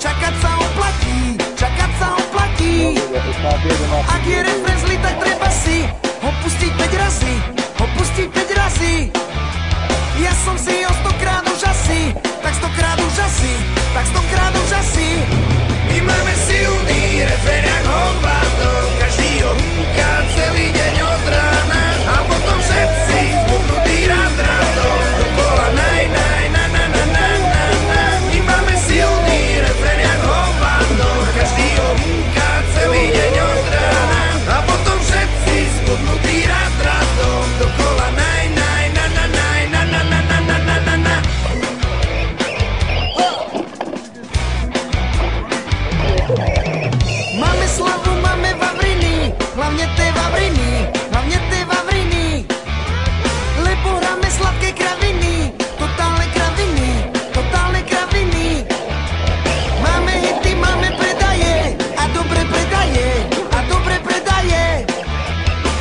čakať sa oplatí, čakať sa oplatí. Ak je refrén zlý, tak treba si ho pustiť 5 razy, ho pustiť 5 razy. Ja som si ho 100-krát už asi, tak 100-krát už asi, tak 100-krát už asi. My máme silný refrén jak hovado, každý ho húka celý deň od rána. A potom všetci zbudnutí rád radom, dokola naj, naj, na, na, na, na, na, na. My máme silný refrén jak hovado, každý ho húka celý deň od rána. A potom všetci zbudnutí rád radom, dokola naj, naj, na, na, naj, na, na, na, na, na, na, na, na. Máme slavu, máme vavriny, hlavne tie vavriny, hlavne tie vavriny. Lebo hráme sladké kraviny, totálne kraviny, totálne kraviny. Máme hity, máme predaje, a dobre predaje, a dobre predaje.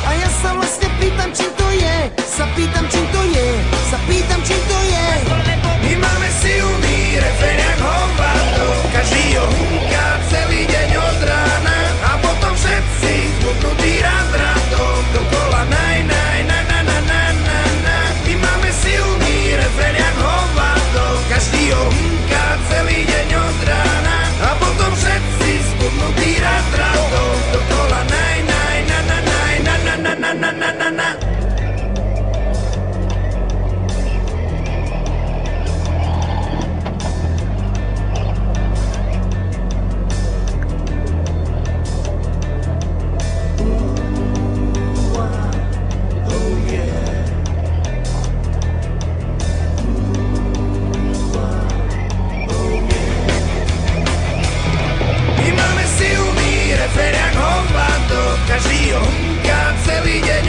A ja sa vlastne pýtam, čím to je, sa pýtam, čím to je, sa pýtam, čím to je. My máme silný refrén jak hovado, každý ho húka celý deň od rána. A potom všetci zbudnutí rád radom, dokola naj, naj, na, na, na, na, na, na. My máme silný refrén jak hovado, každý ho húka celý deň od rána. A potom všetci zbudnutí rád radom, dokola naj, naj, na, na, naj, na, na, na, na, na, na, na, na. Každý ho húka celý deň